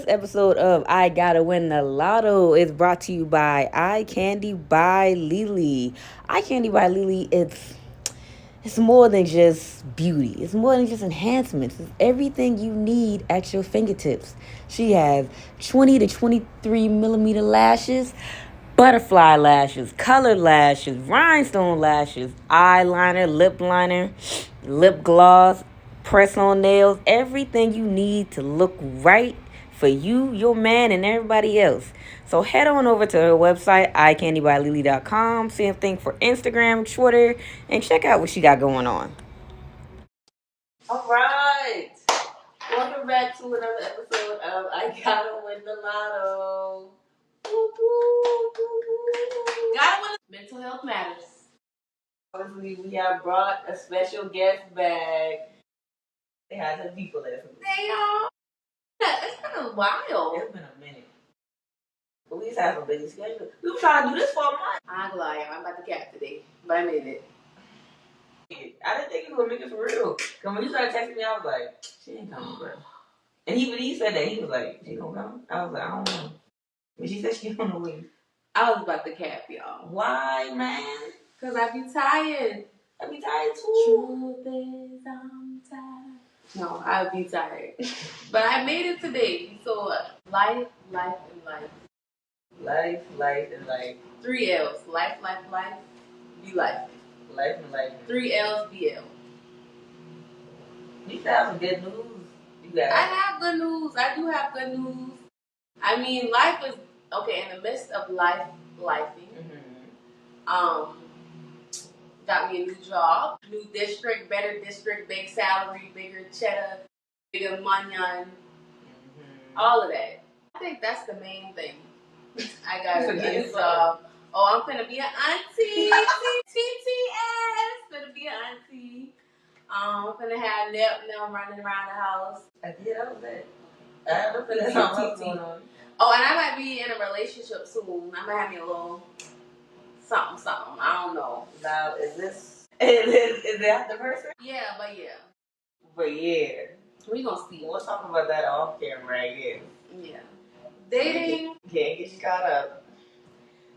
This episode of I Gotta Win the Lotto is brought to you by Eye Candy by Lily. Eye Candy by Lily, it's more than just beauty. It's more than just enhancements. It's everything you need at your fingertips. She has 20 to 23 millimeter lashes, butterfly lashes, colored lashes, rhinestone lashes, eyeliner, lip liner, lip gloss, press on nails, everything you need to look right for you, your man, and everybody else. So head on over to her website, eyecandybylily.com. Same thing for Instagram, Twitter, and check out what she got going on. All right. Welcome back to another episode of I Gotta Win the Lotto. Gotta win. Mental health matters. Obviously, we have brought a special guest back. They had some people there. They are. It's been a while. It's been a minute. But we just have some busy schedule. We were trying to do this for a month. I ain't gonna lie, I'm about to cap today, but I made it. I didn't think you were gonna make it for real. Cause when you started texting me, I was like, she ain't coming, bro. And even he said that, he was like, she gonna come? I was like, I don't know. But she said she on the way. I was about to cap, y'all. Why, man? Cause I be tired. I be tired too. Truth is, I'm tired. No, I be tired. But I made it today. So, life, and life. Life, and life. 3 L's. Life, be life. Life and life. 3 L's, BL. You have some good news. I have good news. I do have good news. I mean, life is, okay, in the midst of lifing. Got me a new job, new district, better district, big salary, bigger cheddar, bigger money, all of that. I think that's the main thing. I got a new job. Oh, I'm finna be an auntie. TTS. Finna be an auntie. I'm finna have them running around the house. Yeah, that was it. I don't feel that's something going on. Oh, and I might be in a relationship soon. I might have me a little something. I don't know. Now, is that the person? Yeah. But yeah. We gonna see. We'll talk about that off camera, I guess. Yeah. Dating. Can't get you caught up.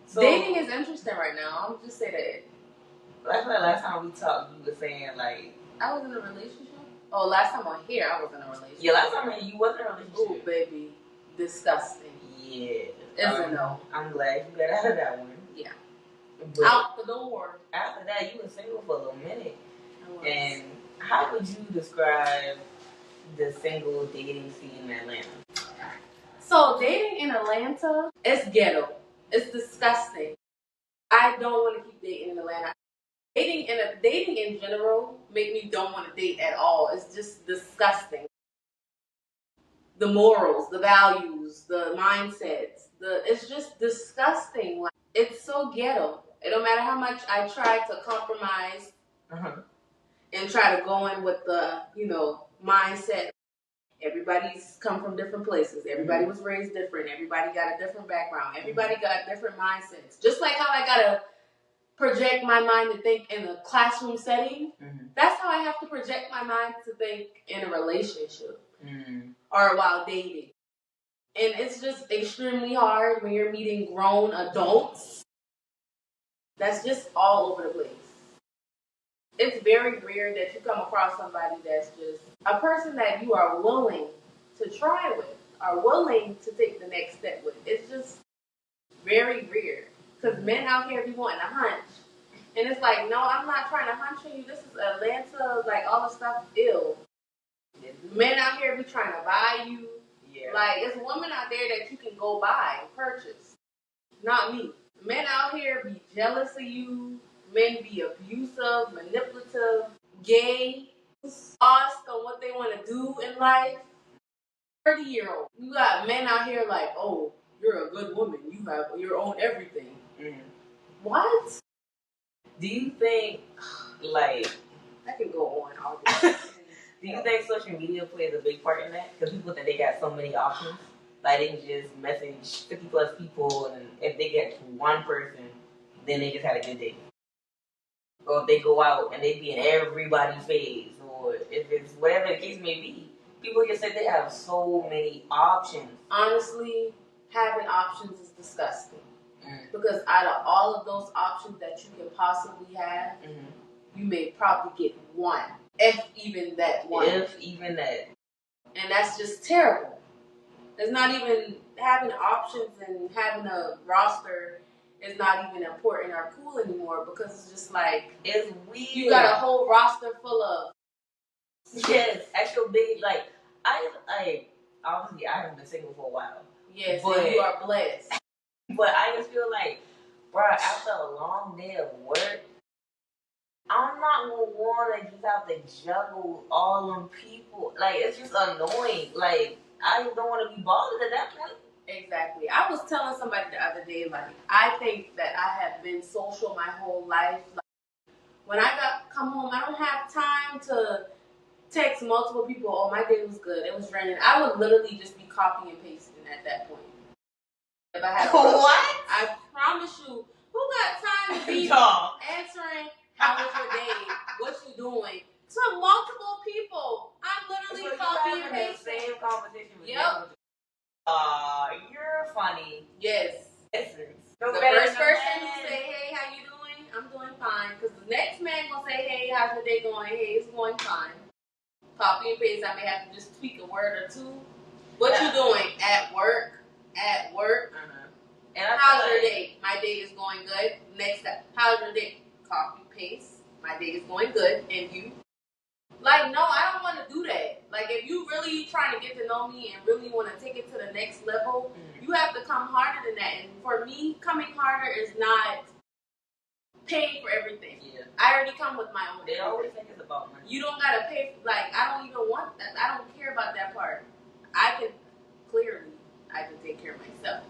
So, dating is interesting right now. I'll just say that. I feel like last time we talked, you were saying like I was in a relationship. Oh, last time on here, I was in a relationship. Yeah, last time you wasn't in a relationship. Oh, baby, disgusting. Yeah. It's a no. I'm glad you got out of that one. Yeah. But out the door. After that, you were single for a little minute. And how would you describe the single dating scene in Atlanta? So dating in Atlanta, it's ghetto. It's disgusting. I don't want to keep dating in Atlanta. Dating in general make me don't want to date at all. It's just disgusting. The morals, the values, the mindsets, it's just disgusting. Like, it's so ghetto. It don't matter how much I try to compromise and try to go in with the, mindset. Everybody's come from different places. Everybody was raised different. Everybody got a different background. Everybody got different mindsets. Just like how I gotta project my mind to think in a classroom setting, that's how I have to project my mind to think in a relationship or while dating. And it's just extremely hard when you're meeting grown adults. That's just all over the place. It's very rare that you come across somebody that's just a person that you are willing to try with, are willing to take the next step with. It's just very rare. Because men out here be wanting a hunch. And it's like, no, I'm not trying to hunch on you. This is Atlanta, like all the stuff ill. Men out here be trying to buy you. Yeah. Like, it's women out there that you can go buy and purchase. Not me. Men out here be jealous of you. Men be abusive, manipulative, gay, lost on what they want to do in life. 30-year-old. You got men out here like, oh, you're a good woman. You have your own everything. What? Do you think, like... I can go on all day. Do you think social media plays a big part in that? Because people think they got so many options. Like, they can just message 50 plus people, and if they get one person, then they just had a good day. Or if they go out and they be in everybody's face, or if it's whatever the case may be, People just say they have so many options. Honestly, having options is disgusting. Because out of all of those options that you can possibly have, you may probably get one. If even that one. If even that. And that's just terrible. It's not even having options and having a roster is not even important or cool anymore because it's just like it's weird. You got a whole roster full of actual big obviously I haven't been single for a while. Yes, but you are blessed. But I just feel like, bro, after a long day of work, I'm not gonna wanna just have to juggle all them people. Like, it's just annoying. Like, I just don't wanna be bothered at that point. Exactly. I was telling somebody the other day, like, I think that I have been social my whole life. Like, when I come home, I don't have time to text multiple people, oh, my day was good, it was raining. I would literally just be copying and pasting at that point. If I had what? I promise you, who got time to be answering how was your day, what you doing, to multiple people? I'm literally copying and pasting. Same conversation with Yep. You're funny. Yes. No the first person who say, hey, how you doing? I'm doing fine. Because the next man gonna say, hey, how's your day going? Hey, it's going fine. Copy and paste. I may have to just tweak a word or two. What you doing? At work. At work. And how's your day? My day is going good. Next step. How's your day? Copy paste. My day is going good. And you? Like, no, I don't want to do that. Like, if you really trying to get to know me and really want to take it to the next level, you have to come harder than that. And for me, coming harder is not paying for everything. Yeah. I already come with my own. They always think it's about money. You don't gotta pay. Like, I don't even want that. I don't care about that part. I can take care of myself.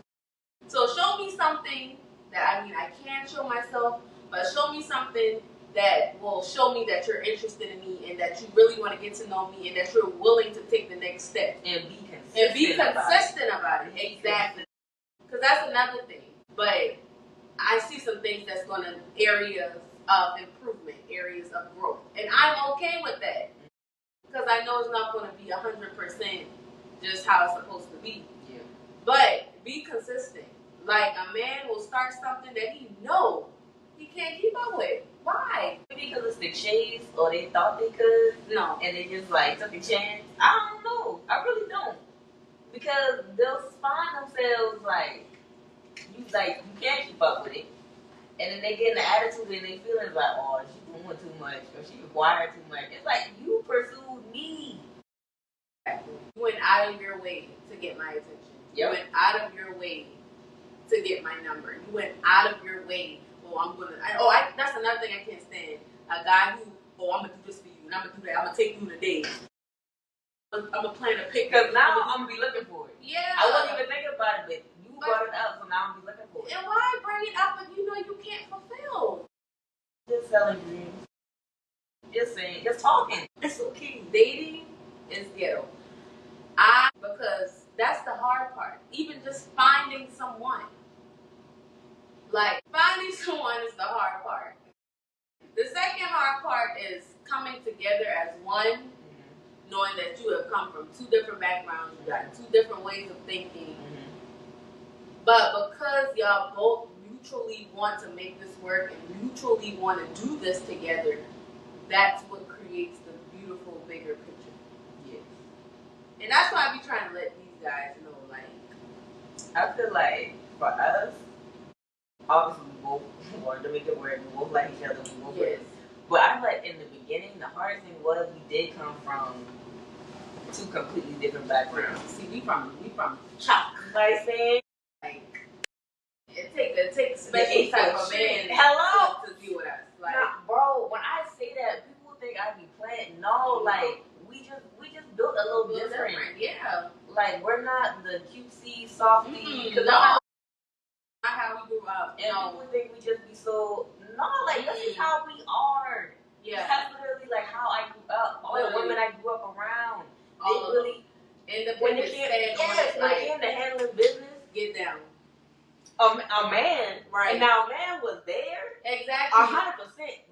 So show me something that I can show myself, but show me something that will show me that you're interested in me and that you really want to get to know me and that you're willing to take the next step and be consistent about it. Exactly. Because that's another thing. But I see some things that's going to areas of improvement, areas of growth. And I'm okay with that. Because I know it's not going to be 100% just how it's supposed to be. Yeah. But be consistent. Like, a man will start something that he knows he can't keep up with. Why? Maybe because it's the chase or they thought they could. No. And they just, like, took a chance. I don't know. I really don't. Because they'll find themselves, like, you can't keep up with it. And then they get in the attitude and they feel like, oh, she's doing too much or she required too much. It's like, you pursued me. You went out of your way to get my attention. Yep. You went out of your way to get my number. You went out of your way. That's another thing I can't stand. A guy who, I'm going to do this for you and I'm going to do that. I'm going to take you on a date. I'm going to plan a picture. Because now I'm going to be looking for it. Yeah. I wasn't even thinking about it, but you brought it up, so now I'm going to be looking for it. And why bring it up if you know you can't fulfill? Just selling dreams. Just saying. Just talking. It's okay. Dating is ghetto. Because that's the hard part. Even just finding someone. Like, finding someone is the hard part. The second hard part is coming together as one, knowing that you have come from two different backgrounds, you got two different ways of thinking. But because y'all both mutually want to make this work and mutually want to do this together, that's what creates the beautiful, bigger picture. Yes. And that's why I be trying to let these guys know, like, I feel like for us, obviously we both wanted to make it work, we both like each other, we both yes. But I feel like in the beginning, the hardest thing was we did come from two completely different backgrounds. See, we from chalk. Like saying, like, it takes special type of man to deal with us. Like, nah, bro, when I say that, people think I be playing. No, like we just built a little different. Yeah. Like, we're not the cutesy, softy. Because not how we grew up. And people think we just be so. No, like this is how we are. Yeah. That's literally like how I grew up. All the women I grew up around. They really. When they came to handling business, get down. A man, right? And now a man was there, exactly, 100%.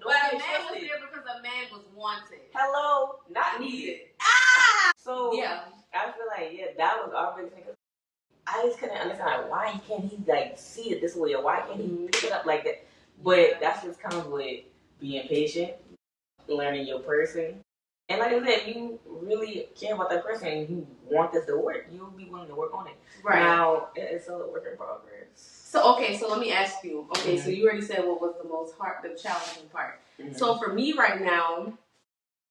But a man was there because a man was wanted. Hello, not needed. So yeah, I feel like that was our biggest thing. I just couldn't understand like why can't he like see it this way or why can't he pick it up like that? But that just comes with being patient, learning your person. And like I said, if you really care about that person and you want this to work, you'll be willing to work on it. Right. Now, it's a work in progress. So, okay, so let me ask you. Okay, so you already said what was the most the challenging part. So for me right now,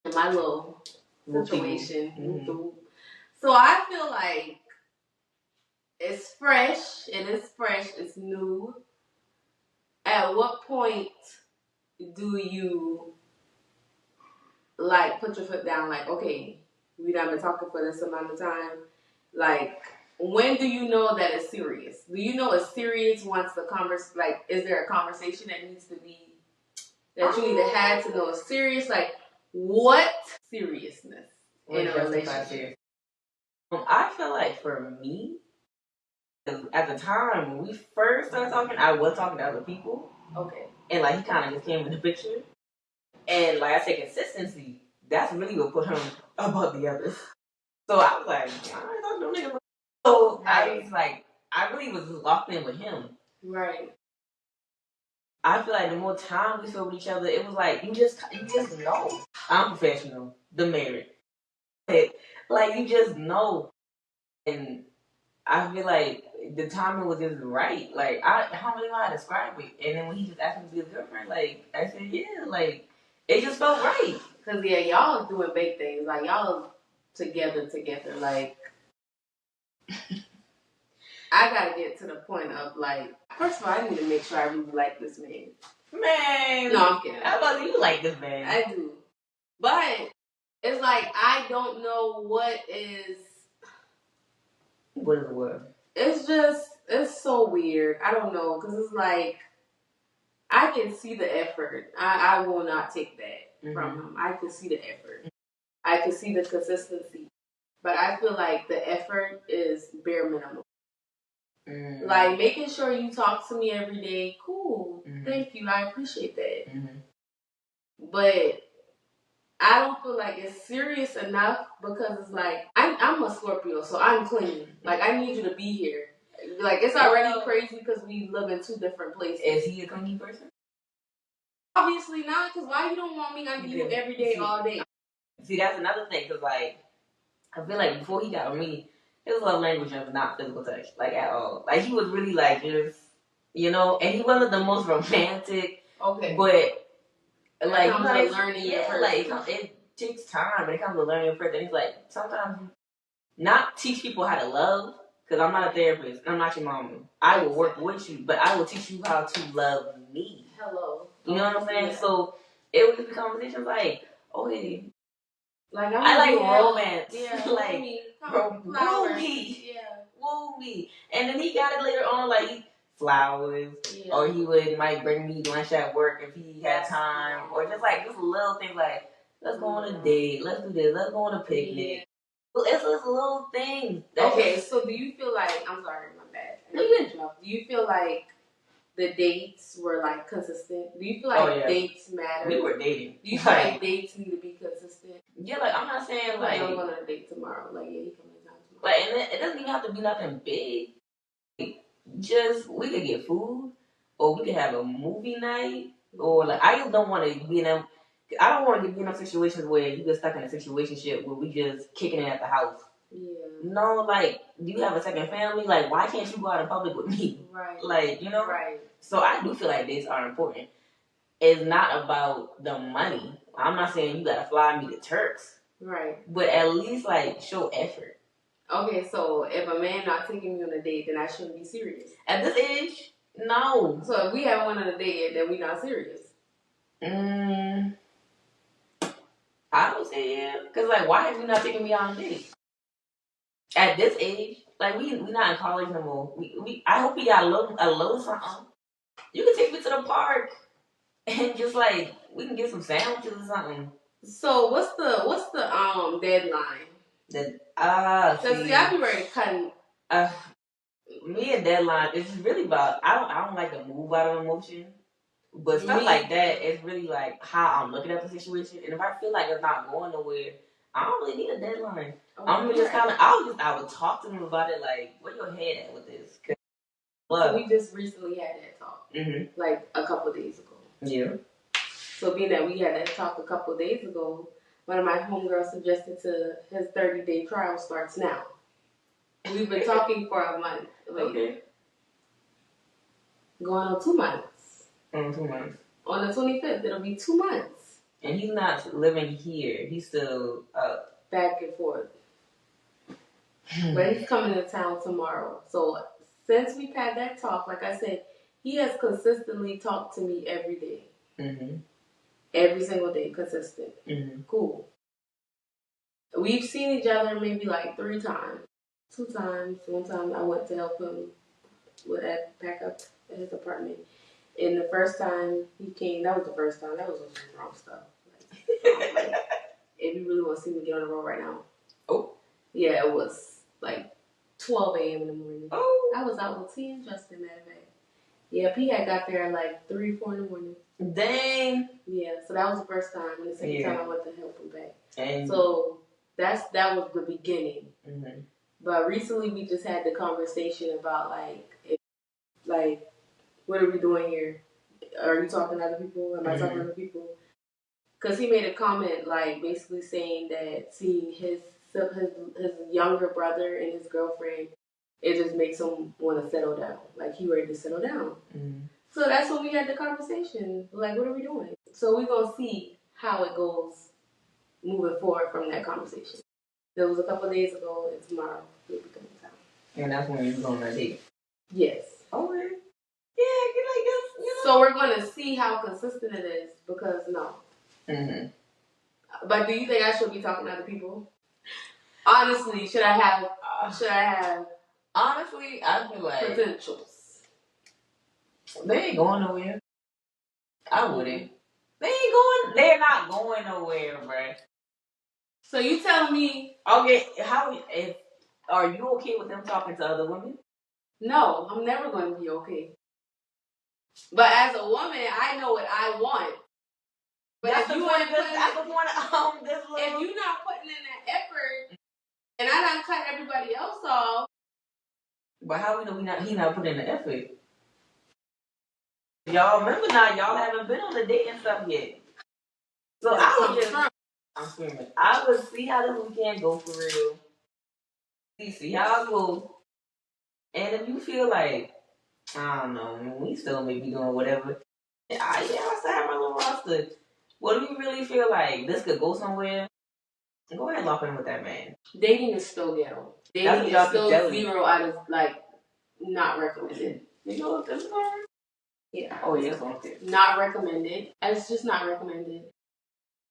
in my little situation, so I feel like it's fresh, it's new. At what point do you like put your foot down? Like, okay, we done been talking for this amount of time. Like, when do you know that it's serious? Do you know it's serious once the like, is there a conversation that needs to be that you need to have to know it's serious? Like, what seriousness in a relationship? I feel like for me, at the time when we first started talking, I was talking to other people. Okay. And like he kind of just came in the picture. And like I said, consistency, that's really what put him above the others. So I was like, I ain't talking to no nigga. So I was like, I really was locked in with him. Right. I feel like the more time we spent with each other, it was like you just know. I'm professional, the married. Like you just know. And I feel like the timing was just right. Like I don't really know how to describe it. And then when he just asked me to be his girlfriend, like I said, yeah, like it just felt right. Cause y'all doing big things. Like y'all together. Like I gotta get to the point of like, first of all, I need to make sure I really like this man. Man, no, I'm kidding. How about you like this man? I do, but it's like I don't know what is. What is the word? It's so weird. I don't know, cause it's like I can see the effort. I will not take that from him. I can see the effort. I can see the consistency, but I feel like the effort is bare minimum. Like making sure you talk to me every day. Cool. Thank you. I appreciate that. But I don't feel like it's serious enough because it's like I'm a Scorpio, so I'm clingy. Like I need you to be here. Like it's already crazy because we live in two different places. Is he a clingy person? Obviously not, because why you don't want me under you every day, all day? See, that's another thing, because, like, I feel like before he got with me, his love language was not physical touch, like, at all. Like, he was really, like, just, you know, and he wasn't the most romantic. Okay. But, like, it comes to learning your person. Like, it takes time, and it comes to learning your person. It's like, sometimes, not teach people how to love, because I'm not a therapist, I'm not your mama. I will work with you, but I will teach you how to love me. Hello. You know what I'm saying? Yeah. So it was just a conversation like, okay. Like I like romance. Yeah. Like woo me. Yeah. Woo me. And then he got it later on like flowers. Yeah. Or he might bring me lunch at work if he had time. Or just like just little things like, let's go on a date, let's do this, let's go on a picnic. Yeah. It's just little things. Okay, so do you feel like I'm sorry, my bad. No, you didn't. Do you feel like the dates were like consistent? Do you feel like dates matter? We were dating. Do you feel like dates need to be consistent? Yeah, like I'm not saying like I'm going on a date tomorrow. Like yeah, he coming in town tomorrow. Like and it doesn't even have to be nothing big. Just we could get food, or we could have a movie night, or like I just don't want to be in them. I don't want to be in those situations where you get stuck in a situationship where we just kicking it at the house. Yeah. No, like, do you have a second family? Like, why can't you go out in public with me? Right. Like, you know? Right. So I do feel like dates are important. It's not about the money. I'm not saying you gotta fly me to Turks. Right. But at least, like, show effort. Okay, so if a man not taking me on a date, then I shouldn't be serious. At this age, no. So if we haven't went on a date yet, then we not serious. I would say yeah. Because, like, why have you not taken me on a date? At this age, like, we not in college no more. I hope we got a little something. You can take me to the park and just, like, we can get some sandwiches or something. So, what's the deadline? Because, see, I be ready to cut. Me and deadline, it's really about, I don't like to move out of emotion. But stuff like that, it's really like how I'm looking at the situation. And if I feel like it's not going nowhere, I don't really need a deadline. Oh, I'm just kind of. I would talk to them about it. Like, where your head at with this? So we just recently had that talk, like a couple days ago. Yeah. So being that we had that talk a couple days ago, one of my homegirls suggested to his 30-day trial starts now. We've been talking for a month. Okay. Going on 2 months. On 2 months. On the 25th, it'll be 2 months. And he's not living here. He's still up. Back and forth. But he's coming to town tomorrow. So since we've had that talk, like I said, he has consistently talked to me every day. Every single day, consistent. Cool. We've seen each other maybe like 3 times. 2 times. One time I went to help him with that pack up at his apartment. And the first time he came, that was the first time. That was some wrong stuff. Like, if you really want to see me get on the road right now. Oh. Yeah, it was like 12 a.m. in the morning. Oh. I was out with T and Justin, matter of fact. Yeah, P had got there at like 3, 4 in the morning. Dang. Yeah, so that was the first time. And the second time I went to help him back. Dang. So that was the beginning. But recently we just had the conversation about like, what are we doing here? Are you talking to other people? Am I talking to other people? Because he made a comment, like, basically saying that seeing his younger brother and his girlfriend, it just makes him want to settle down. Like, he ready to settle down. So that's when we had the conversation. Like, what are we doing? So we're going to see how it goes moving forward from that conversation. It was a couple of days ago, and tomorrow we'll be coming to town. And that's when you're going on a date? Yes. Okay. Yeah, like this, you know. So we're going to see how consistent it is, because no. But do you think I should be talking to other people? Honestly, should I have? Honestly, I feel like credentials. They ain't going nowhere. I wouldn't. They're not going nowhere, bruh. So you telling me? Okay, are you okay with them talking to other women? No, I'm never going to be okay. But as a woman, I know what I want. But if you want to if you're not putting in that effort, and I done cut everybody else off. But how we know he not putting in the effort? Y'all remember now? Y'all haven't been on the dating stuff yet. So I'm screaming. I would see how this weekend go for real. See how it goes. And if you feel like, I don't know, we still may be doing whatever. I still have my little roster. What do you really feel like this could go somewhere? Go ahead and lock in with that man. Dating is still ghetto. Dating is still 0 out of, not recommended. You know what this is? Yeah. Oh, yeah, it's not recommended. It's just not recommended.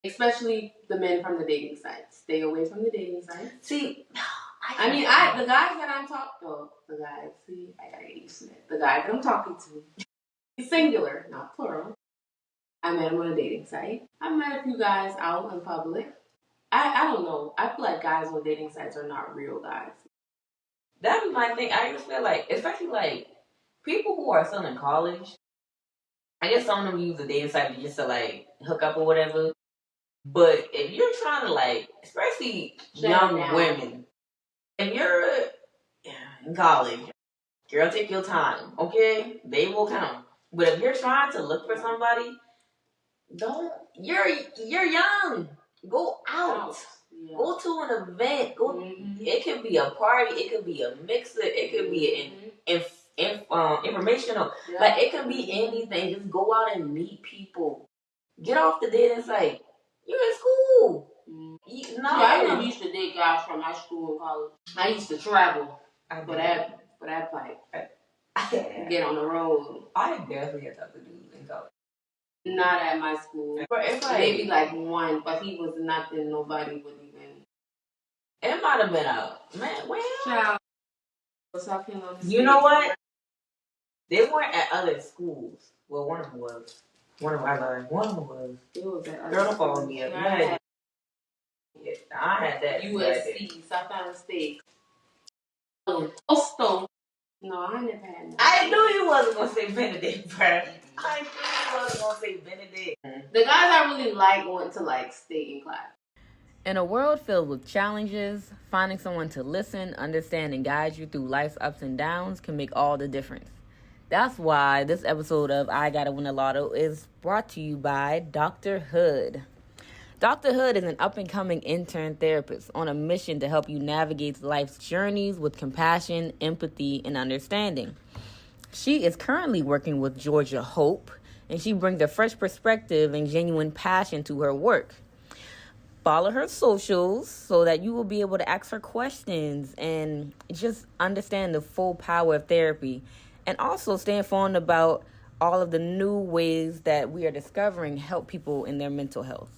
Especially the men from the dating sites. Stay away from the dating sites. See, the guys that I'm talking to, I gotta get used to that. The guy that I'm talking to, singular, not plural. I met him on a dating site. I met a few guys out in public. I don't know. I feel like guys on dating sites are not real guys. That was my thing. I just feel like, especially like people who are still in college, I guess some of them use the dating site just to like hook up or whatever. But if you're trying to especially young women, if you're in college, girl, take your time, okay? They will come. But if you're trying to look for somebody, you're young. Go out. Yeah. Go to an event. It could be a party. It could be a mix-up. It could be informational. Yeah. It could be anything. Just go out and meet people. Get off the dating site. You're in school. I remember used to date guys from my school and college. I used to travel for that pipe. Get on the road. I definitely had to do in college. Not at my school. Maybe one, but he was nothing. Nobody would even. It might have been out. Man, well. Child. You know what? They weren't at other schools. Well, one of them was. One of them was. It was at other schools. Girl, don't follow me up. I had that. USC, South Carolina State. Postal. No, I never had that. I knew you wasn't going to say Benedict, bro. I knew you wasn't going to say Benedict. The guys I really went to stay in class. In a world filled with challenges, finding someone to listen, understand, and guide you through life's ups and downs can make all the difference. That's why this episode of I Gotta Win the Lotto is brought to you by Dr. Hood. Dr. Hood is an up and coming intern therapist on a mission to help you navigate life's journeys with compassion, empathy, and understanding. She is currently working with Georgia Hope, and she brings a fresh perspective and genuine passion to her work. Follow her socials so that you will be able to ask her questions and just understand the full power of therapy. And also stay informed about all of the new ways that we are discovering help people in their mental health.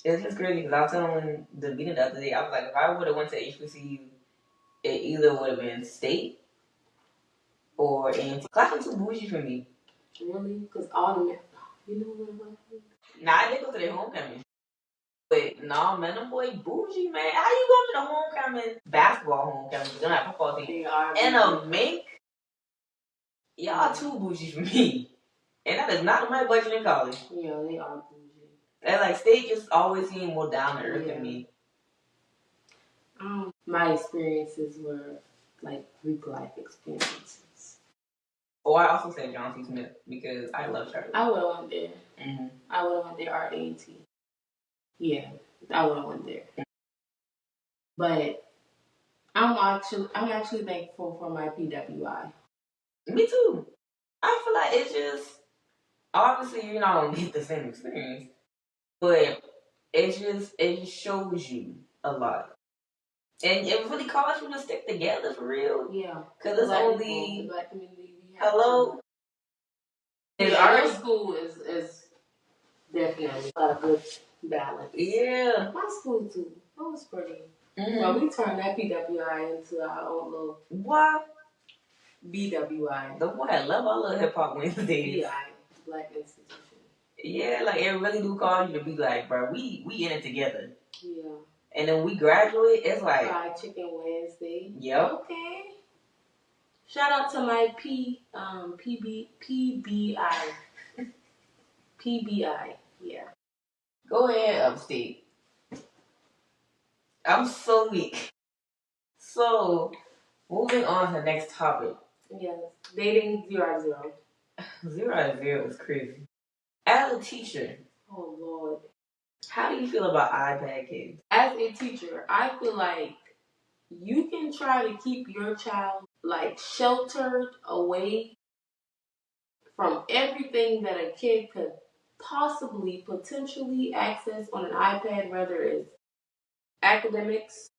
It's just crazy because I was telling the meeting the other day, I was like, if I would have went to HBCU, it either would have been state or in class too bougie for me. Really? Because all the men, you know what it was? Nah, I did go to their homecoming. But nah, man, them boy bougie, man. How you go to the homecoming, basketball homecoming, because they don't have football team, They are and bougie. a mink? Y'all too bougie for me. And that is not my budget in college. Yeah, they are bougie. And like, state just always seem more down to earth than me. My experiences were like Greek life experiences. Oh, I also said John C. Smith because I love Charlie. I would have went there. Mm-hmm. I would have went there, R.A.T. Yeah, I would have went there. But I'm actually thankful for my PWI. Me too. I feel like it's just obviously you're not gonna get the same experience, but it just shows you a lot. And it really caused you to stick together for real. Yeah. Because it's only... the black community. Hello? Our school is definitely a good balance. Yeah. My school too. It was pretty. Mm-hmm. Well, we turned that PWI into our own little... What? BWI. The boy, I love our little hip-hop Wednesdays. BI. Black Institution. Yeah, like it really do cause you to be like, bro, we in it together. Yeah. And then we graduate, it's like Fried Chicken Wednesday. Yep. Okay. Shout out to my PBI. PBI. Yeah. Go ahead, Upstate. I'm so weak. So, moving on to the next topic. Yes. Dating 0 0 0 is crazy. As a teacher. Oh Lord. How do you feel about iPad kids? As a teacher, I feel like you can try to keep your child like sheltered away from everything that a kid could possibly, potentially access on an iPad, whether it's academics,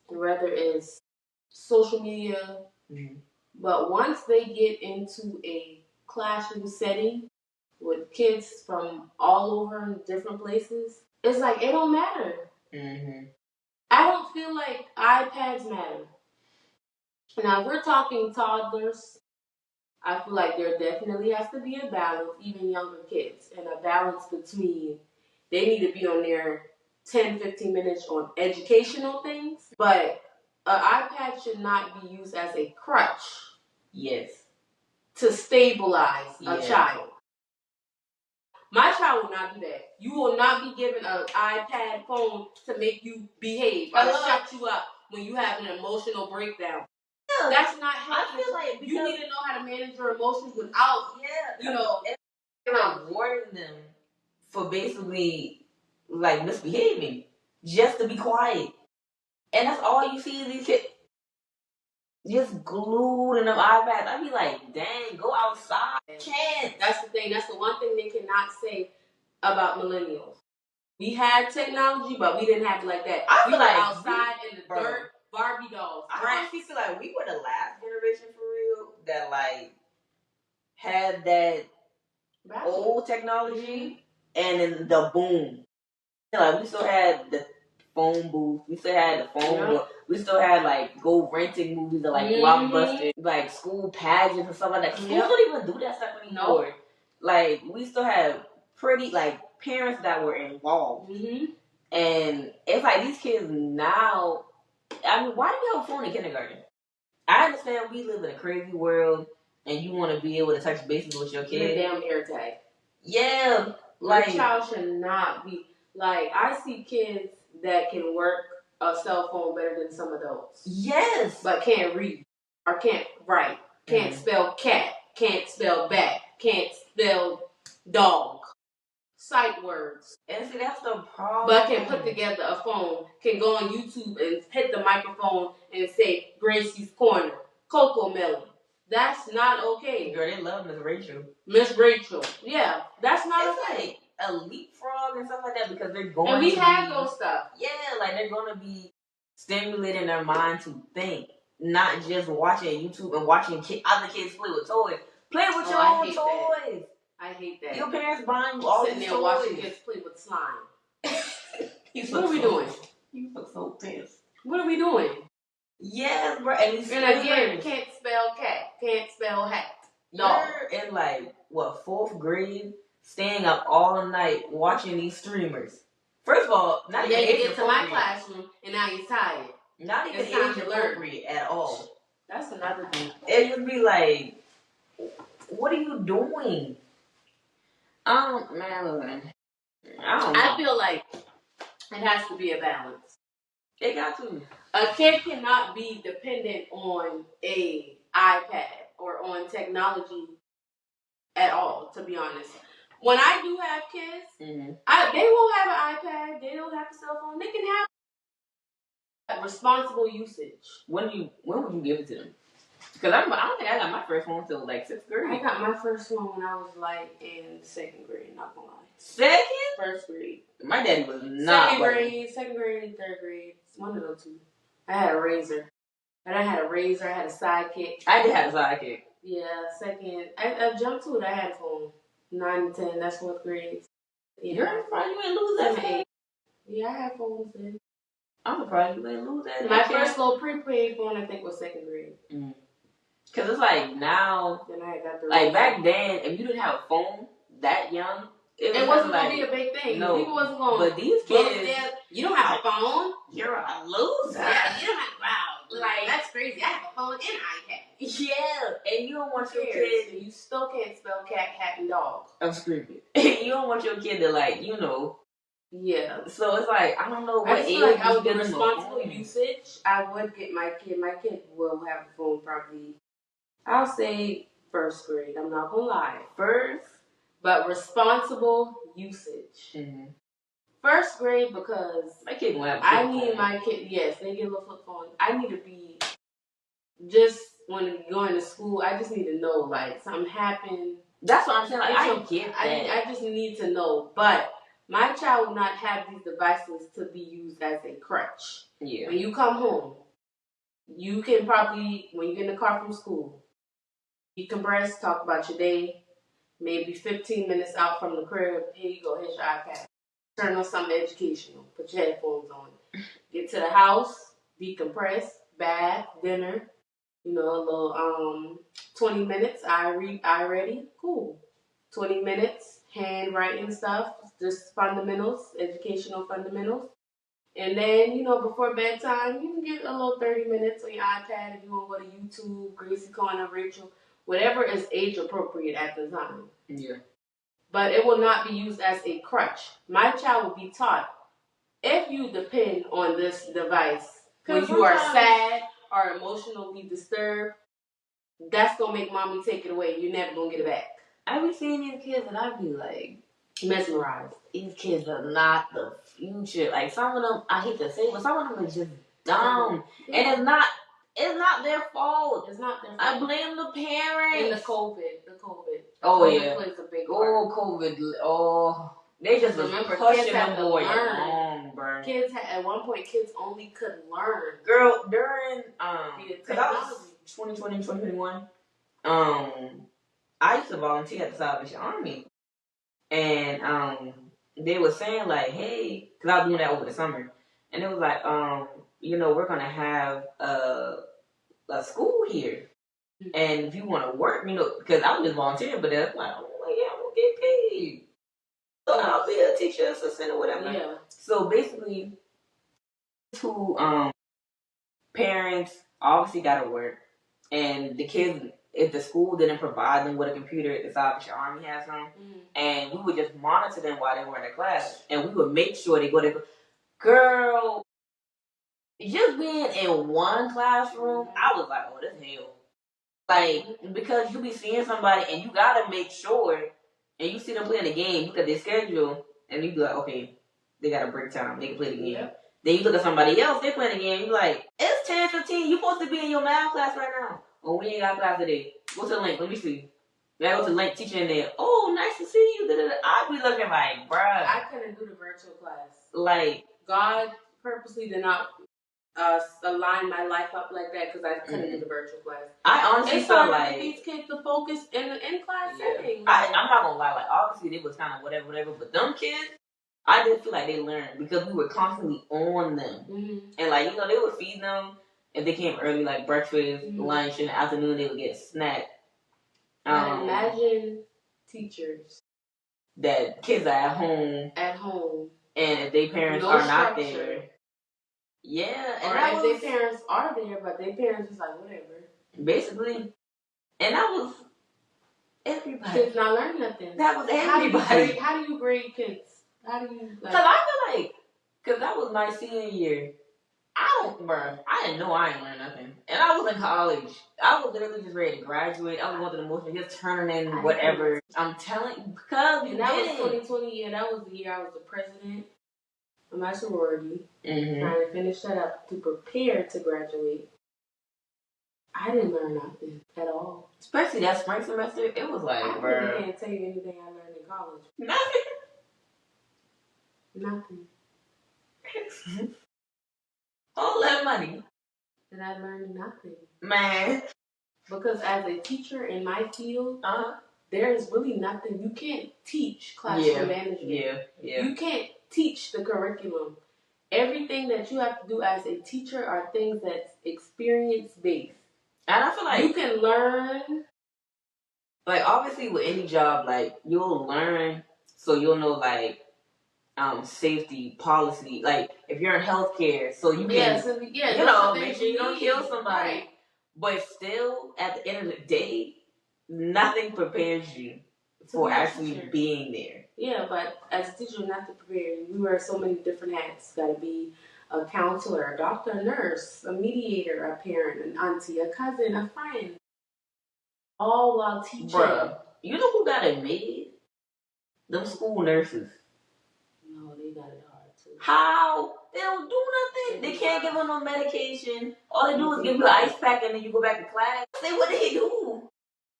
whether it's social media. Mm-hmm. But once they get into a classroom setting with kids from all over in different places, it's like it don't matter. Mm-hmm. I don't feel like iPads matter. Now, if we're talking toddlers, I feel like there definitely has to be a balance, even younger kids, and a balance between they need to be on there 10, 15 minutes on educational things, but an iPad should not be used as a crutch. Yes. To stabilize a child. My child will not do that. You will not be given an iPad phone to make you behave or shut you up when you have an emotional breakdown. Yeah. That's not healthy. I feel like you need to know how to manage your emotions without, rewarding them for basically like misbehaving just to be quiet. And that's all you see these kids just glued in them iPads. I be like, dang, go outside. Can't. That's the thing. That's the one thing they cannot say about millennials. We had technology, but we didn't have it like that. I feel like outside in the dirt, Barbie dolls. I feel like we were the last generation for real that like had that old technology and then the boom. Like we still had the phone booth. We still had the phone book. We still had like go renting movies or like Blockbuster, like school pageants and stuff like that. Schools don't even do that stuff anymore. Nope. Like we still have pretty like parents that were involved. Mm-hmm. And it's like these kids now, I mean, why do you have a phone in kindergarten? I understand we live in a crazy world and you want to be able to touch bases with your kid. The damn AirTag. Yeah. Like, your child should not be, Like, I see kids that can work a cell phone better than some adults. Yes. But can't read or can't write, can't spell cat, can't spell bat, can't spell dog. Sight words. And see, that's the problem. But can put together a phone, can go on YouTube and hit the microphone and say Gracie's Corner, Coco Melon. That's not okay. Girl, they love Miss Rachel. Miss Rachel. Yeah, that's not okay. Like a leapfrog and stuff like that because they're going and we have those stuff. Yeah, like they're going to be stimulating their mind to think, not just watching YouTube and watching other kids play with toys. Play with your own toys. I hate that. Your parents buying you all these toys. Sitting there watching kids play with slime. What are we doing? You look so pissed. What are we doing? Yes, bro. And again, can't spell cat, can't spell hat. You're in like what 4th grade, staying up all night watching these streamers. First of all, not even you get to my classroom and now you're tired. Not even age appropriate at all. That's another thing. It would be like, what are you doing? Man, I don't know. I feel like it has to be a balance. It got to. A kid cannot be dependent on a iPad or on technology at all, to be honest. When I do have kids, they won't have an iPad, they don't have a cell phone, they can have responsible usage. When would you give it to them? Because I don't think I got my first phone until like 6th grade. I got my first phone when I was like in 2nd grade, not gonna lie. 2nd? 1st grade. My daddy was not. 2nd grade, and 3rd grade. It's one of those two. I had a razor. And I had a razor, I had a sidekick. I did have a sidekick. Yeah, 2nd. I jumped to it, I had a phone. 9 and 10, that's 4th grade. Yeah. You're surprised you ain't lose that phone? Yeah, I had phones then. I'm surprised you ain't lose that. My first little prepaid phone, I think, was 2nd grade. Because it's like now, then I got the like back then, if you didn't have a phone that young, it wasn't going to be a big thing. No, people wasn't going but these kids, you don't have a phone. You're a loser. Yeah, you don't have, wow. Like, that's crazy. I have a phone and an iPad. Yeah, and you don't want your kid. You still can't spell cat, hat, and dog. I'm screaming. You don't want your kid to, like, Yeah. So it's like, I don't know what age. Like I would get responsible usage. I would get my kid. My kid will have a phone probably, I'll say 1st grade. I'm not going to lie. 1st. But responsible usage. 1st grade because my kid will have a I need my kid. Yes, they get a little flip phone. I need to be just when going to school. I just need to know like something happened. That's what I'm saying. Like, I get that. I just need to know. But my child will not have these devices to be used as a crutch. Yeah. When you come home, you can probably when you get in the car from school, decompress, talk about your day. Maybe 15 minutes out from the crib, here you go, here's your iPad. Turn on something educational. Put your headphones on. Get to the house, decompress, bath, dinner. A little 20 minutes, I ready, cool. 20 minutes, handwriting stuff, just fundamentals, educational fundamentals. And then, before bedtime, you can get a little 30 minutes on your iPad if you want to go to YouTube, Gracie Corner, Rachel. Whatever is age appropriate at the time. Yeah. But it will not be used as a crutch. My child will be taught if you depend on this device when you are sad or emotionally disturbed, that's going to make mommy take it away. You're never going to get it back. I be seeing these kids and I be like mesmerized. These kids are not the future. Like some of them, I hate to say it, but some of them are just dumb. Yeah. And it's not their fault. It's not their fault. I blame the parents. And the COVID. Oh, COVID yeah. plays a big part. Oh, COVID. Oh. They just remember pushing them boys along, bro. At one point, kids only could learn. Girl, during, because I was 2020, 2021, I used to volunteer at the Salvation Army. And, they were saying, like, hey, because I was doing that over the summer. And it was like, we're going to have a school here. And if you want to work, because I was just volunteering, but they're like, oh, yeah, I'm going to get paid. So I'll be a teacher, assistant, or whatever. Yeah. So basically, two parents obviously got to work. And the kids if the school didn't provide them with a computer, the Salvation Army has them, and we would just monitor them while they were in their class, and we would make sure they go to. Girl, just being in one classroom, I was like, oh, this hell. Like, because you be seeing somebody and you gotta make sure, and you see them playing the game, look at their schedule, and you be like, okay, they got a break time, they can play the game. Yep. Then you look at somebody else, they playing the game, you like, it's 10:15, you supposed to be in your math class right now. Oh, we ain't got class today. What's the link? Let me see. That was the link teacher in there. Oh, nice to see you. I be looking like, bruh. I couldn't do the virtual class. Like, God purposely did not align my life up like that because I couldn't do the virtual class. I honestly felt like these kids to focus in the in-class setting. I'm not gonna lie, like obviously it was kind of whatever, but them kids, I did feel like they learned because we were constantly on them, and like they would feed them if they came early, like breakfast, lunch, in the afternoon they would get a snack. Imagine teachers that kids are at home, and if their parents are not there. Yeah, and or if their parents are there, but their parents was like, whatever. Basically. And that was everybody. Kids not learning nothing. That was everybody. How do you grade kids? How do you... Because I feel like... Because that was my senior year. I didn't know I ain't learned nothing. And I was in college. I was literally just ready to graduate. I was going through the motion, just turning in whatever. I'm telling you, because you that was 2020. Yeah, that was the year I was the president of my sorority. Trying to finish that up to prepare to graduate. I didn't learn nothing at all. Especially that spring semester, it was like, I really can't tell you anything I learned in college. Nothing. All that money. And I learned nothing. Man. Because as a teacher in my field, there is really nothing. You can't teach classroom management. Yeah. You can't teach the curriculum. Everything that you have to do as a teacher are things that's experience-based. And I feel like you can learn. Like, obviously, with any job, like, you'll learn, so you'll know, like, safety, policy. Like, if you're in healthcare, so you can, make sure you don't kill somebody. Right. But still, at the end of the day, nothing prepares you for actually being there. Yeah, but as a teacher, you have to prepare. You wear so many different hats. Got to be a counselor, a doctor, a nurse, a mediator, a parent, an auntie, a cousin, a friend. All while teaching. Bruh, you know who got it made? Them school nurses. No, they got it hard too. How? They don't do nothing. They can't give them no medication. All they do is give you an ice pack and then you go back to class. Say what they do.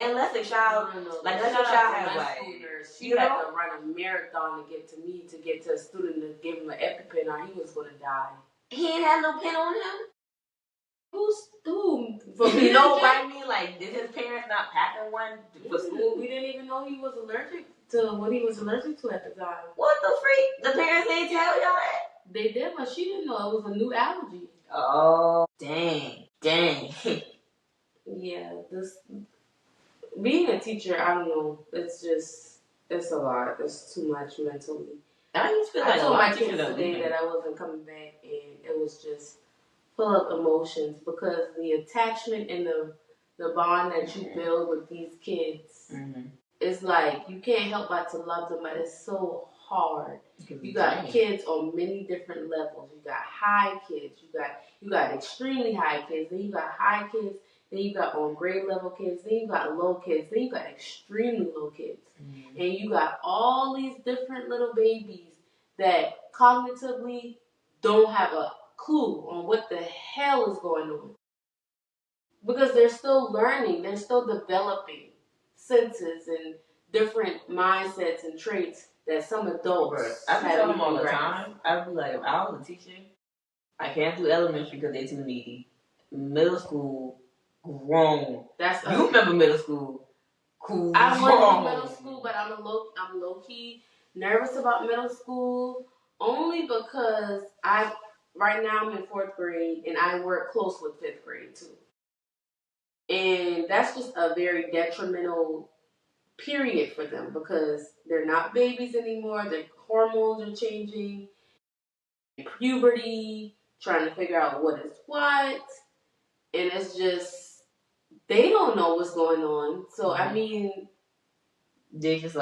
Unless a child, unless a child has like, she had to run a marathon to get to me, to get to a student to give him an EpiPen, or he was going to die. He ain't had no pen on him. Who's who? You know what I mean? Like, did his parents not pack him one for school? We didn't even know he was allergic to what he was allergic to at the time. What the freak? The parents didn't tell y'all that? They did, but she didn't know it was a new allergy. Oh, dang. Yeah, being a teacher, I don't know. It's a lot. It's too much mentally. I used to feel like I told my kids today that I wasn't coming back, and it was just full of emotions because the attachment and the bond that you build with these kids is like you can't help but to love them, but it's so hard. You got kids on many different levels. You got high kids. You got extremely high kids. Then you got high kids. Then you got on grade level kids. Then you got low kids. Then you got extremely low kids. And you got all these different little babies that cognitively don't have a clue on what the hell is going on. Because they're still learning. They're still developing senses and different mindsets and traits that some adults I tell them all the time. I be like, if I was a teacher, I can't do elementary because they're too needy. Middle school, grown. You remember middle school? Cool. I went to middle school, but I'm low key nervous about middle school only because right now I'm in 4th grade and I work close with 5th grade too. And that's just a very detrimental period for them because they're not babies anymore. Their hormones are changing. Puberty, trying to figure out what is what. And it's just, they don't know what's going on. So I mean, they just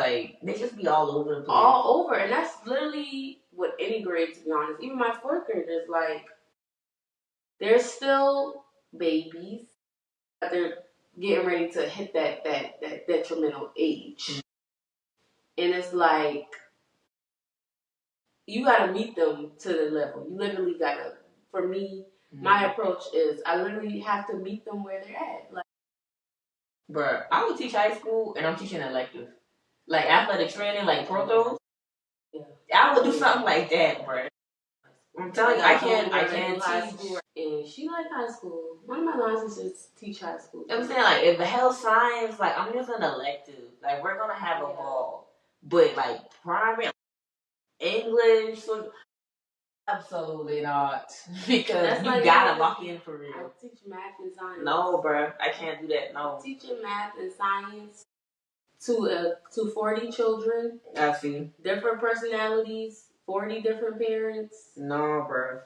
be all over the place. All over, and that's literally with any grade, to be honest. Even my fourth graders, like, they're still babies, but they're getting ready to hit that detrimental age. And it's like, you gotta meet them to the level. You literally gotta, for me, my approach is I literally have to meet them where they're at. Like, bruh, I would teach high school and I'm teaching elective. Like athletic training, like protos. Yeah. I would do something like that, bruh. I'm telling you, I can't teach. And she like high school. One of my lines is just teach high school. I'm saying, like, if the health science, like, I'm just an elective. Like, we're gonna have a ball. But, like, primary English, so absolutely not. Because that's you gotta lock in for real. I teach math and science. No, bruh. I can't do that. No. I'm teaching math and science to 40 children. I see. Different personalities, 40 different parents. No, bruh.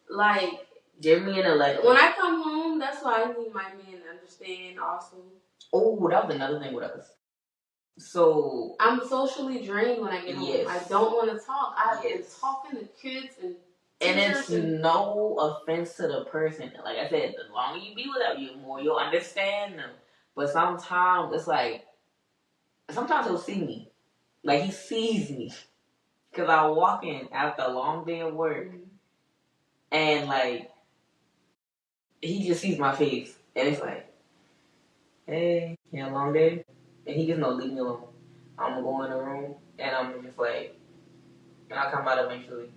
Like, give me an elective. When I come home, that's why I need my man to understand also. Oh, that was another thing with us. So I'm socially drained when I get home. Yes. I don't want to talk. I've been talking to kids and it's no offense to the person. Like I said, the longer you be with them, the more you'll understand them. But sometimes it's like, sometimes he'll see me. Like he sees me. Because I walk in after a long day of work. And like, he just sees my face. And it's like, hey, you had a long day? And he just no, leave me alone. I'm gonna go in the room and I'm just like, and I'll come out eventually.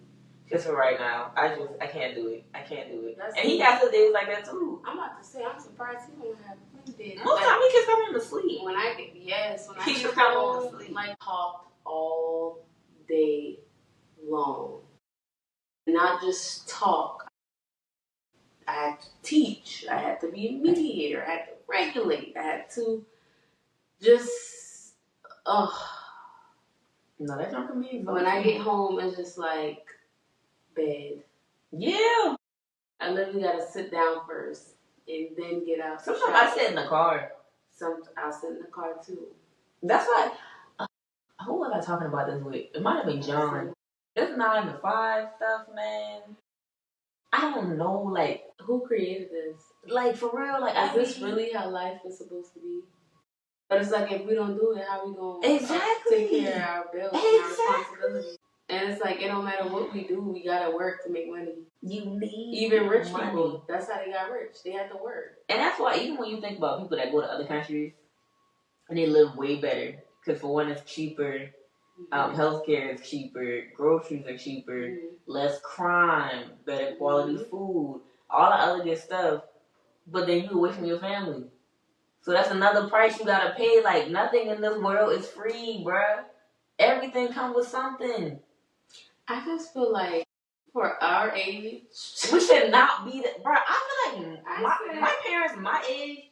Just for right now, I can't do it. I can't do it. And he got some days like that too. I'm about to say, I'm surprised he don't have plenty days. Most time he just come home to sleep. When I just come home to sleep. Like talk all day long. Not just talk. I had to teach. I had to be a mediator. I had to regulate. I had to just, no, that's not for me. When I get home, it's just like bed. Yeah. I literally gotta sit down first and then get out. Sometimes I sit in the car. I'll sit in the car too. That's why. Who was I talking about this with? It might have been John. This 9 to 5 stuff, man. I don't know, like, who created this? Like, for real, like, is this really how life is supposed to be? But it's like, if we don't do it, how we gonna take care of our bills and our responsibilities? And it's like, it don't matter what we do, we gotta work to make money. You need even rich money. People, that's how they got rich. They had to work. And that's why, even when you think about people that go to other countries, and they live way better, because for one, it's cheaper. Healthcare is cheaper, groceries are cheaper, less crime, better quality food, all the other good stuff. But then you away from your family. So that's another price you gotta pay. Like, nothing in this world is free, bruh. Everything comes with something. I just feel like, for our age, we should not be that, bruh. I feel like my parents, my age,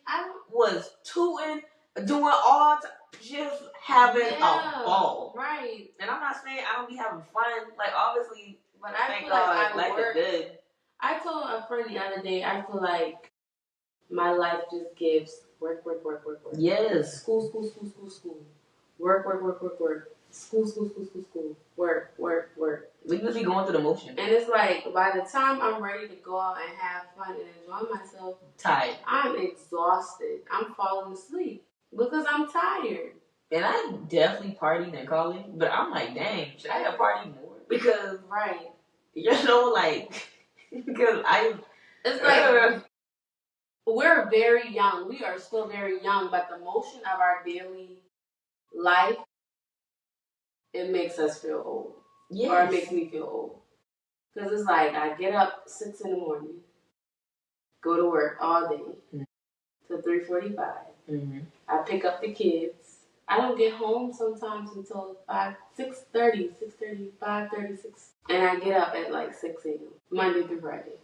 was tooting, doing all, just having a ball. Right. And I'm not saying I don't be having fun. Like, obviously, but I thank feel God, like life is good. I told a friend the other day, I feel like my life just gives work. Yes. School. Work. School. Work. We just be going through the motion. And it's like, by the time I'm ready to go out and have fun and enjoy myself, tired. I'm exhausted. I'm falling asleep because I'm tired. And I definitely partied in college, but I'm like, dang, should I have partied more? Because, right. You know, like, because it's like, we're very young. We are still very young, but the motion of our daily life, it makes us feel old. Yes. Or it makes me feel old. Because it's like, I get up 6 in the morning, go to work all day till 3:45. I pick up the kids. I don't get home sometimes until 6:30, 5:30, 6. And I get up at like 6 a.m. Monday through Friday.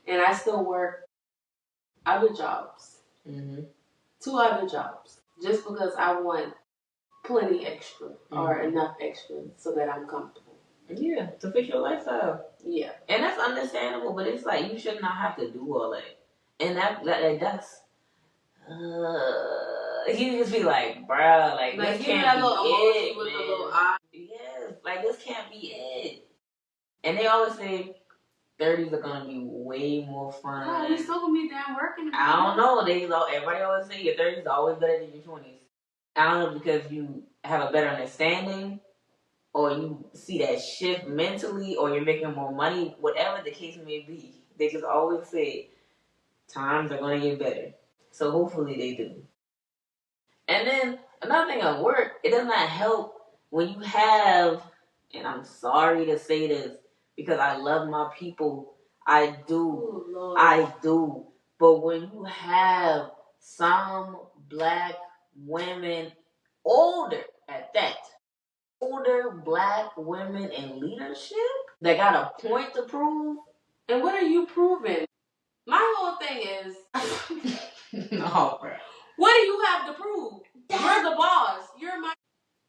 And I still work other jobs. 2 other jobs. Just because I want plenty extra or enough extra so that I'm comfortable. Yeah, to fit your lifestyle. Yeah. And that's understandable, but it's like, you should not have to do all that. And that's He just be like, bruh, like this can't be it, with man. the little eye. Yes, like this can't be it. And they always say 30s are gonna be way more fun. Oh, we still gonna be damn working. I don't know. Everybody always say your 30s are always better than your 20s. I don't know because you have a better understanding, or you see that shift mentally, or you're making more money. Whatever the case may be, they just always say times are gonna get better. So hopefully they do. And then another thing at work, it does not help when you have, and I'm sorry to say this because I love my people. I do. Ooh, I do. But when you have some black women, older at that, older black women in leadership that got a point to prove. And what are you proving? My whole thing is, No, bro. What do you have to prove? You're the boss. You're my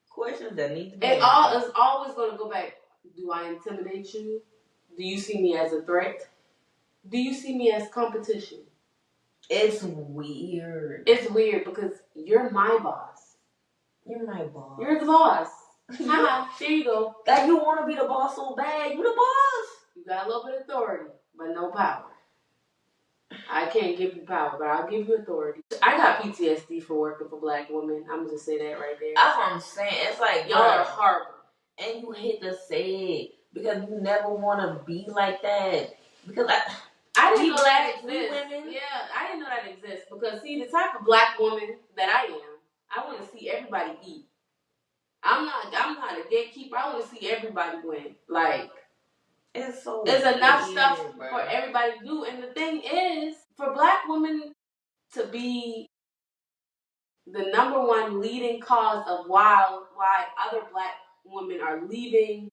questions that need to be. It's always going to go back. Do I intimidate you? Do you see me as a threat? Do you see me as competition? It's weird. It's weird because you're my boss. You're my boss. You're the boss. Haha, there you go. That you want to be the boss so bad. You the boss. You got a little bit of authority, but no power. I can't give you power, but I'll give you authority. I got PTSD for working for black women. I'm just say that right there. That's what I'm saying. It's like y'all are horrible. And you hate to say it because you never want to be like that. Because I didn't know that exists. Yeah, I didn't know that exists. Because see, the type of black woman that I am, I want to see everybody eat. I'm not a gatekeeper. I want to see everybody win. Like, it's so there's enough weird, stuff bro. for everybody to do. And the thing is, for black women to be the number one leading cause of why other black women are leaving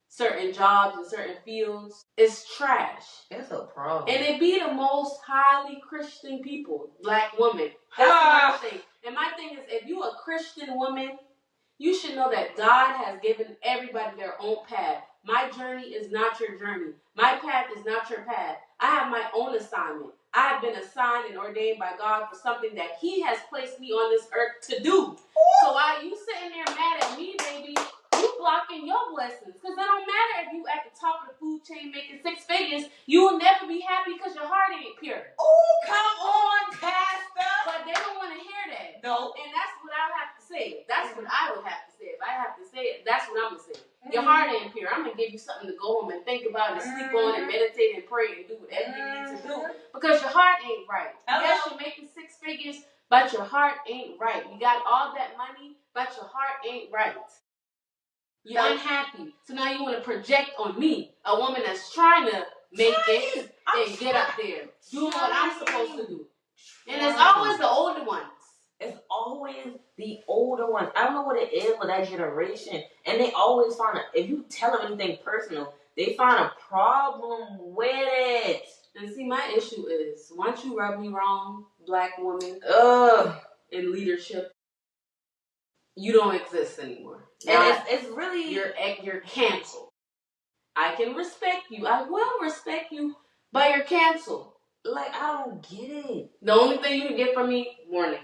certain jobs and certain fields is trash. It's a problem. And it be the most highly Christian people, black women. That's my thing. And my thing is, if you a Christian woman, you should know that God has given everybody their own path. My journey is not your journey. My path is not your path. I have my own assignment. I have been assigned and ordained by God for something that He has placed me on this earth to do. So while you sitting there mad at me, baby, you blocking your blessings. Because it don't matter if you at the top of the food chain making 6 figures, you will never be happy because your heart ain't pure. Oh, come on, Pastor. But they don't want to hear that. No. And that's what I have to say. That's what I would have to say. If I have to say it, that's what I'm going to say. Your heart ain't pure. I'm going to give you something to go home and think about and sleep on and meditate and pray and do whatever you need to do. Because your heart ain't right. Yes, you're making 6 figures, but your heart ain't right. You got all that money, but your heart ain't right. You're unhappy. So now you want to project on me, a woman that's trying to make it and get up there, doing what I'm supposed to do. And it's always the older ones. It's always the older ones. I don't know what it is with that generation. And they always find if you tell them anything personal, they find a problem with it. And see, my issue is, once you rub me wrong, black woman, in leadership, you don't exist anymore. And it's really... You're canceled. I can respect you. I will respect you, but you're canceled. Like, I don't get it. The only thing you can get from me, warning.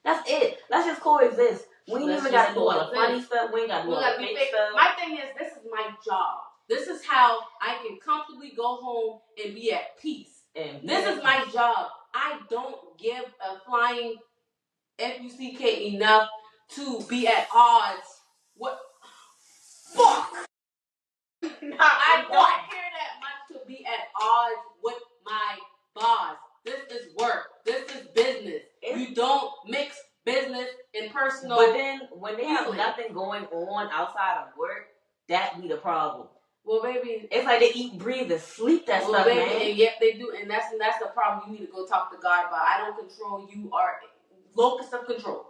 That's it. Let's just coexist. We ain't even gotta do all the funny stuff. We ain't gotta do all the fake stuff. My thing is, this is my job. This is how I can comfortably go home and be at peace. And this is my job. I don't give a flying F-U-C-K enough to be at odds. What? Fuck! I don't care that much to be at odds with my boss. This is work. This is business. You don't mix business and personal. But then when they have nothing going on outside of work, that be the problem. Well, baby, it's like they eat, breathe, and sleep that stuff, baby, man. And yet they do, and that's the problem. You need to go talk to God about. I don't control. You are locus of control.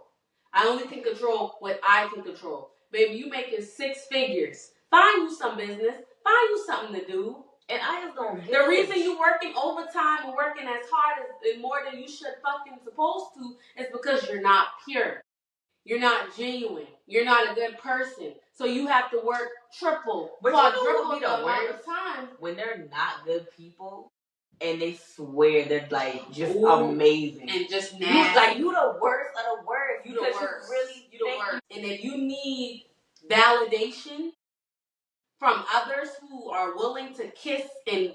I only can control what I can control. Baby, you making 6 figures. Find you some business. Find you something to do. And I just don't get the reason you working overtime and working as hard and more than you should fucking supposed to is because you're not pure. You're not genuine. You're not a good person. So you have to work triple, quadruple the amount of time. When they're not good people, and they swear they're like just amazing and just nasty. You the worst of the worst. You the worst. You the worst. And if you need validation from others who are willing to kiss and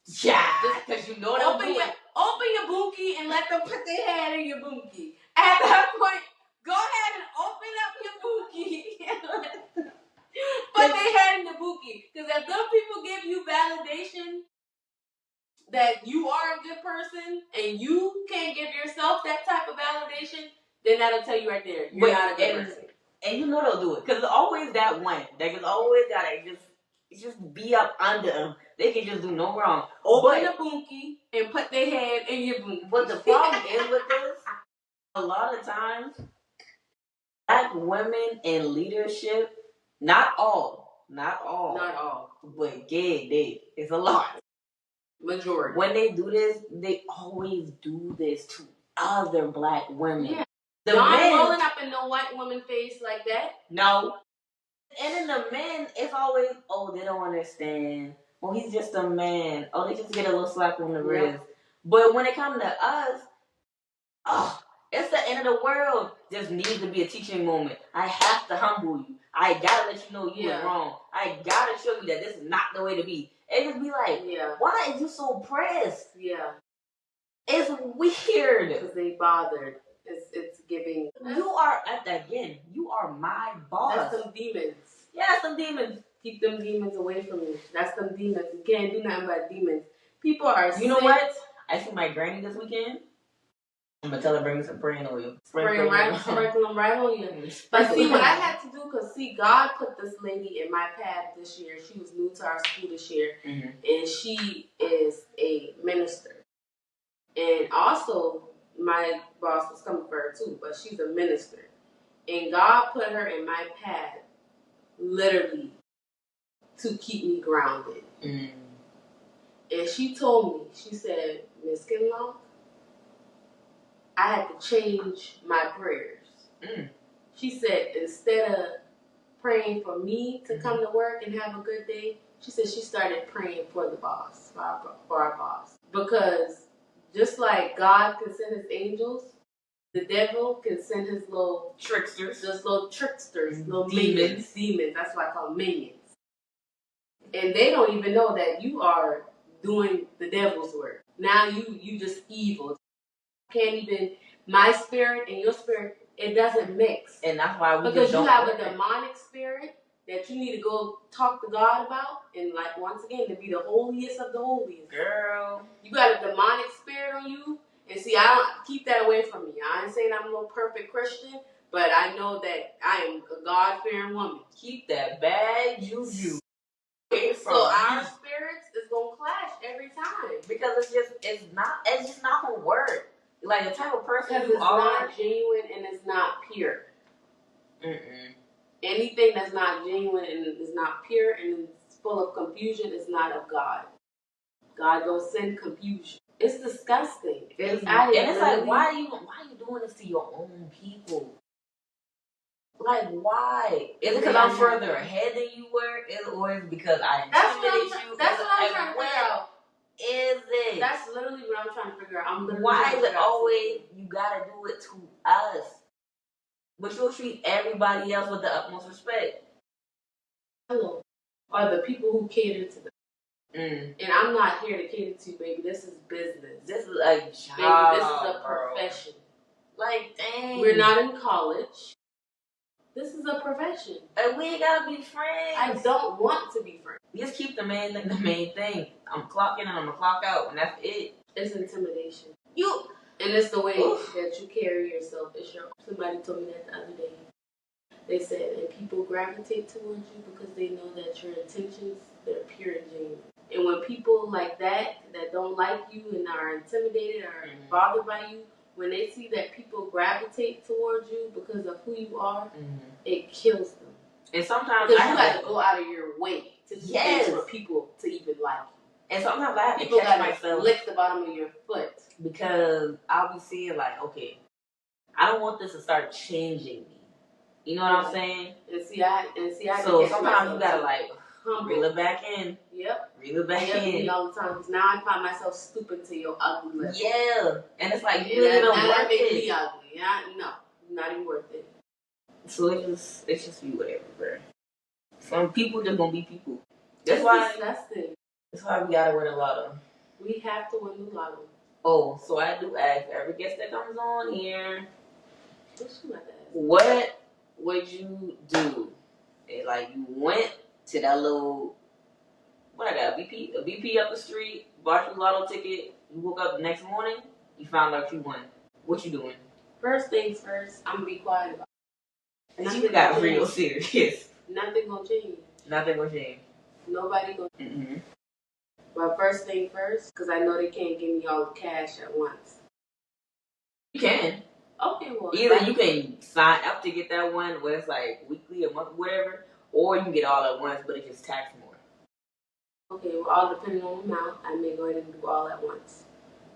because you know they'll open your bunkie and let them put their hand in your bunkie. At that point, go ahead and open up your bunkie and let them put their hand in the bunkie. Because if those people give you validation that you are a good person and you can't give yourself that type of validation, then that'll tell you right there you're not a good person. And you know they'll do it because it's always that one that is always gotta just be up under them. They can just do no wrong. Open the bunkie and put their hand in your bunkie. But the problem is with this, a lot of times, black women in leadership, not all, but it's a lot. Majority. When they do this, they always do this to other black women. Yeah. Y'all rolling up in no white woman face like that. No. And then the men, it's always, they don't understand. Well, he's just a man. Oh, they just get a little slap on the wrist. But when it comes to us, it's the end of the world. There needs to be a teaching moment. I have to humble you. I gotta let you know you were wrong. I gotta show you that this is not the way to be. It just be like, why is you so pressed? Yeah. It's weird. Because they bothered. It's giving. You are, again, you are my boss. That's some demons. Yeah, some demons. Keep them demons away from you. That's them demons. You can't do nothing but demons. People are sick. You know what? I see my granny this weekend. I'm going to tell her bring me some praying oil. Sprinkle them right on you. But see, what I had to do, because God put this lady in my path this year. She was new to our school this year. Mm-hmm. And she is a minister. And also, my boss was coming for her too, but she's a minister. And God put her in my path, literally, to keep me grounded. Mm. And she told me, she said, Miss Kinlaw, I had to change my prayers. Mm. She said, instead of praying for me to come to work and have a good day, she said she started praying for the boss, for our boss. Because just like God can send his angels, the devil can send his little tricksters, little demons. That's why I call them minions. And they don't even know that you are doing the devil's work. Now you just evil. Can't even, my spirit and your spirit, it doesn't mix. And that's why because you have a demonic spirit that you need to go talk to God about, and like once again to be the holiest of the holiest. Girl, you got a demonic spirit on you, and see, I don't keep that away from me. I ain't saying I'm no perfect Christian, but I know that I am a God-fearing woman. Keep that bad juju. So our spirits is gonna clash every time because it's just not gonna work. Like the type of person you are, not genuine and it's not pure. Mm-mm. Anything that's not genuine and is not pure and is full of confusion is not of God. God don't send confusion. It's disgusting. It's like, why are you doing this to your own people? Like, why? Is it because I'm further ahead than you were, or is it because I intimidate you? That's what I'm trying to figure out. Is it? That's literally what I'm trying to figure out. Why is it always you gotta do it to us? But you'll treat everybody else with the utmost respect. Hello. Are the people who cater to them. Mm. And I'm not here to cater to you, baby. This is business. This is a job. Baby, this is a profession. Like, dang. We're not in college. This is a profession. And we ain't gotta be friends. I don't want to be friends. Just keep the main thing. I'm clocking and I'm gonna clock out, and that's it. It's intimidation. And it's the way that you carry yourself. Somebody told me that the other day. They said, and people gravitate towards you because they know that your intentions, they're pure and genuine. And when people like that don't like you and are intimidated or bothered by you, when they see that people gravitate towards you because of who you are, it kills them. And sometimes because you got to go out of your way to do things for people to even like you. And sometimes I have to catch myself. Lick the bottom of your foot. Because I'll be seeing like, okay, I don't want this to start changing me. You know what I'm saying? And see, I so sometimes you gotta like, humble. Reel it back in. Yep. Reel it back in. Me all the time. Because now I find myself stooping to your ugly level. Yeah. And it's like, you really don't worth make it. me ugly. Yeah, no. Not even worth it. So it's just be whatever, bro. Some people just gonna be people. That's disgusting. That's why we gotta win the lotto. We have to win the lotto. Oh, so I do ask every guest that comes on here, what would you do? And like you went to that little, what I got, a BP up the street, bought your lotto ticket, you woke up the next morning, you found out you won. What you doing? First things first, I'm gonna be quiet about it. Nothing you got real serious. Nothing gonna change. Nothing gonna change. Nobody gonna change. But first thing first, because I know they can't give me all the cash at once. You can. Okay, well. Either you can sign up to get that one where it's like weekly, a month, whatever, or you can get all at once, but it just tax more. Okay, well, all depending on the amount, I may go ahead and do all at once.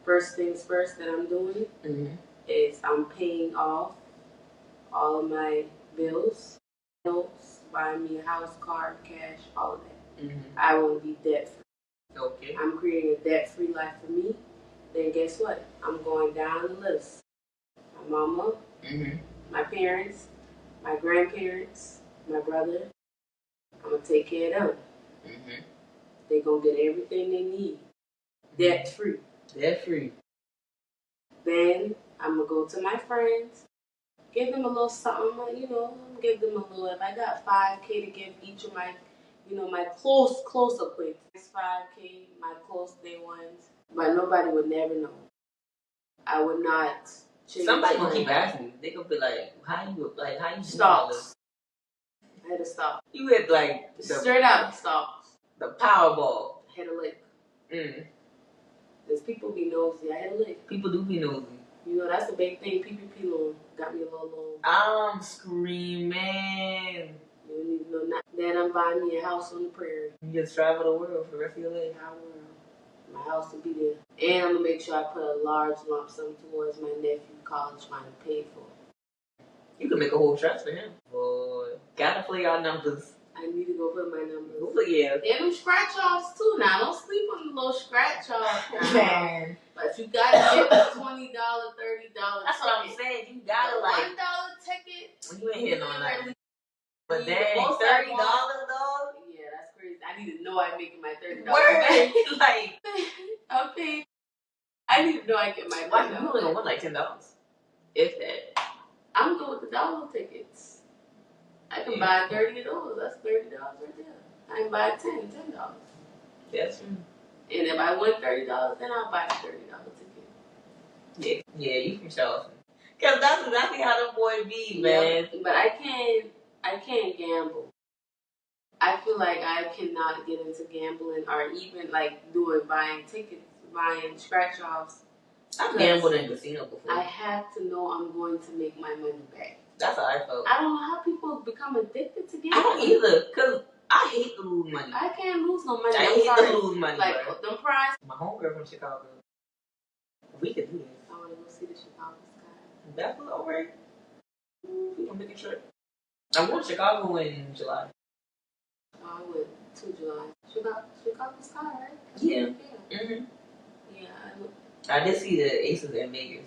First things first that I'm doing is I'm paying off all of my bills, buying me a house, car, cash, all of that. I want to be debt free. Okay. I'm creating a debt free life for me. Then guess what? I'm going down the list. My mama, my parents, my grandparents, my brother. I'm gonna take care of them. They're gonna get everything they need. Debt free. Debt free. Then I'm gonna go to my friends, give them a little something, give them a little. If I got $5K to give each of my, my close acquaintances, $5K, my close day ones, but nobody would never know. I would not. Somebody gonna keep asking you. They gonna be like, how you stocks? I had to stop. You had like straight out stocks. The Powerball. I had a lick. There's people be nosy. I had a lick. People do be nosy. That's a big thing. PPP loan got me a little loan. I'm screaming. You don't need to know that. Then I'm buying me a house on the prairie. You just travel the world for the rest of your life. I will. My house will be there. And I'm going to make sure I put a large lump sum towards my nephew's college fund paid for. You can make a whole trust for him. Boy, gotta play our numbers. I need to go put my numbers. Oh, yeah. And them scratch-offs, too. Now, don't sleep on the little scratch-offs. Man. But you got to get the $20, $30 That's what I'm saying. You got to, like... $1 ticket. You ain't hitting on that. But then $30, though? Yeah, that's crazy. I need to know I'm making my $30 back. Like... Okay. I need to know I get my $30 You only gonna win like $10. If that. I'm going with the dollar tickets. I can buy 30 of those. That's $30 right there. I can buy $10. That's true. And if I win $30, then I'll buy a $30 ticket. Yeah, you from Charleston. Cause that's exactly how the boy be, man. Yeah, but I can't gamble. I feel like I cannot get into gambling or even like buying tickets, buying scratch offs. I've gambled in casino before. I have to know I'm going to make my money back. That's how I felt. I don't know how people become addicted to gambling. I don't either, cause I hate to lose money. I can't lose no money. I hate to lose money. Like them prize. My homegirl from Chicago. We could do this. I want to go see the Chicago sky. That was alright. We gonna make a trip. I'm going to Chicago in July. Oh, I went to July. Chicago sky, right? Yeah. Yeah. I did see the Aces in Vegas.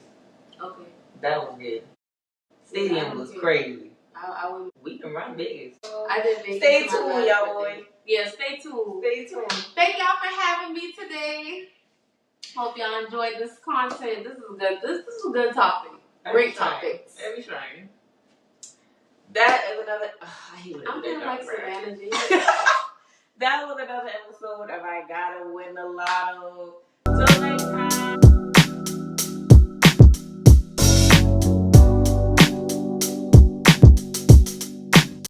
Okay. That was good. Stadium was crazy. I went. We can run Vegas. I did Vegas. Stay tuned, y'all boy. Yeah, stay tuned. Stay tuned. Thank y'all for having me today. Hope y'all enjoyed this content. This is good. This is a good topic. Great topics. Every trying. That is another. I hate when I'm feeling like Savannah G. That was another episode of I Gotta Win the Lotto. Till next time.